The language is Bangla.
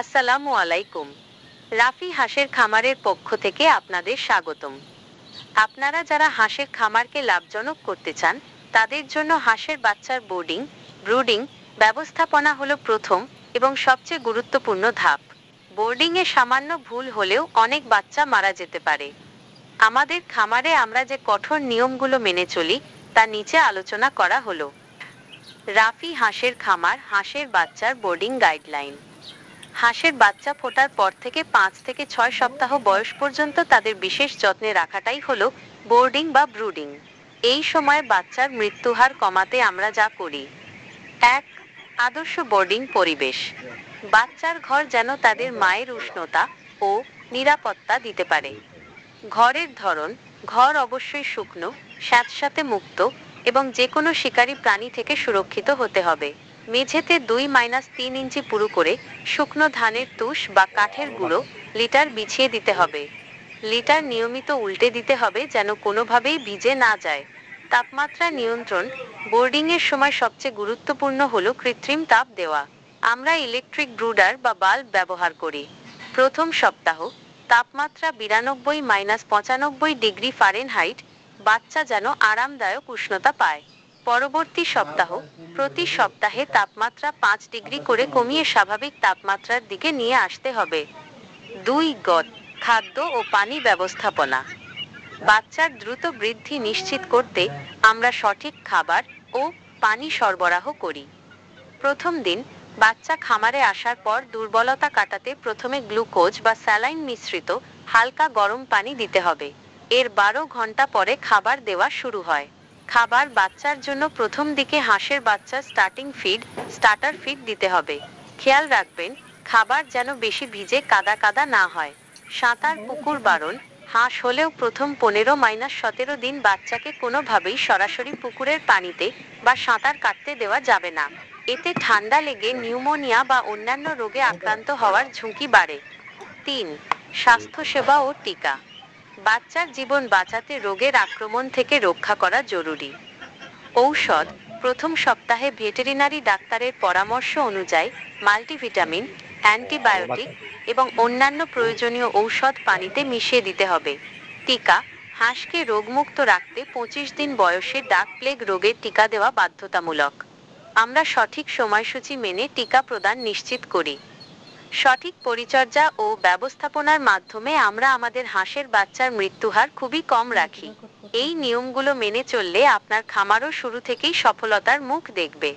আসসালামু আলাইকুম। রাফি হাঁসের খামারের পক্ষ থেকে আপনাদের স্বাগতম। আপনারা যারা হাঁসের খামারকে লাভজনক করতে চান, তাদের জন্য হাঁসের বাচ্চার বোর্ডিং, ব্রুডিং ব্যবস্থাপনা হলো প্রথম এবং সবচেয়ে গুরুত্বপূর্ণ ধাপ। বোর্ডিংয়ে সামান্য ভুল হলেও অনেক বাচ্চা মারা যেতে পারে। আমাদের খামারে আমরা যে কঠোর নিয়মগুলো মেনে চলি, তা নিচে আলোচনা করা হলো। রাফি হাঁসের খামার হাঁসের বাচ্চার বোর্ডিং গাইডলাইন। হাঁসের বাচ্চা ফোটার পর থেকে 5 থেকে 6 সপ্তাহ বয়স পর্যন্ত তাদের বিশেষ যত্নে রাখাটাই হলো বোর্ডিং বা ব্রুডিং। এই সময় বাচ্চার মৃত্যুহার কমাতে আমরা যা করি: 1. আদর্শ বোর্ডিং পরিবেশ। বাচ্চার ঘর যেন তাদের মায়ের উষ্ণতা ও নিরাপত্তা দিতে পারে। ঘরের ধরন: ঘর অবশ্যই শুকনো, স্যাঁতস্যাঁতে মুক্ত এবং যে কোনো শিকারী প্রাণী থেকে সুরক্ষিত হতে হবে। মেঝেতে 2-3 ইঞ্চি পুরু করে শুকনো ধানের তুষ বা কাঠের গুঁড়ো লিটার বিছিয়ে দিতে হবে। লিটার নিয়মিত উল্টে দিতে হবে যেন কোনোভাবেই ভিজে না যায়। তাপমাত্রা নিয়ন্ত্রণ: বোর্ডিংয়ের সময় সবচেয়ে গুরুত্বপূর্ণ হলো কৃত্রিম তাপ দেওয়া। আমরা ইলেকট্রিক ব্রুডার বা বাল্ব ব্যবহার করি। প্রথম সপ্তাহ তাপমাত্রা 92-95 ডিগ্রি ফারেনহাইট, বাচ্চা যেন আরামদায়ক উষ্ণতা পায়। পরবর্তী সপ্তাহ প্রতি সপ্তাহে তাপমাত্রা 5 ডিগ্রি করে কমিয়ে স্বাভাবিক তাপমাত্রার দিকে নিয়ে আসতে হবে। 2. খাদ্য ও পানি ব্যবস্থাপনা। বাচ্চার দ্রুত বৃদ্ধি নিশ্চিত করতে আমরা সঠিক খাবার ও পানি সরবরাহ করি। প্রথম দিন বাচ্চা খামারে আসার পর দুর্বলতা কাটাতে প্রথমে গ্লুকোজ বা স্যালাইন মিশ্রিত হালকা গরম পানি দিতে হবে। এর 12 ঘন্টা পরে খাবার দেওয়া শুরু হয়। খাবার: বাচ্চার জন্য প্রথম দিকে হাঁসের বাচ্চা স্টার্টার ফিড দিতে হবে। খেয়াল রাখবেন খাবার যেন বেশি ভিজে কাদা কাদা না হয়। সাঁতার পুকুর বারণ: হাঁস হলেও প্রথম 15-17 দিন বাচ্চাকে কোনোভাবেই সরাসরি পুকুরের পানিতে বা সাঁতার কাটতে দেওয়া যাবে না। এতে ঠান্ডা লেগে নিউমোনিয়া বা অন্যান্য রোগে আক্রান্ত হওয়ার ঝুঁকি বাড়ে। 3. স্বাস্থ্যসেবা ও টিকা। বাচ্চার জীবন বাঁচাতে রোগের আক্রমণ থেকে রক্ষা করা জরুরি। ঔষধ: প্রথম সপ্তাহে ভেটেরিনারি ডাক্তারের পরামর্শ অনুযায়ী মাল্টিভিটামিন, অ্যান্টিবায়োটিক এবং অন্যান্য প্রয়োজনীয় ঔষধ পানিতে মিশিয়ে দিতে হবে। টিকা: হাঁসকে রোগমুক্ত রাখতে 25 দিন বয়সে ডাক প্লেগ রোগের টিকা দেওয়া বাধ্যতামূলক। আমরা সঠিক সময়সূচি মেনে টিকা প্রদান নিশ্চিত করি। সঠিক পরিচর্যা ও ব্যবস্থাপনার মাধ্যমে আমরা আমাদের হাঁসের বাচ্চার মৃত্যুহার খুবই কম রাখি। এই নিয়মগুলো মেনে চললে আপনার খামারও শুরু থেকেই সফলতার মুখ দেখবে।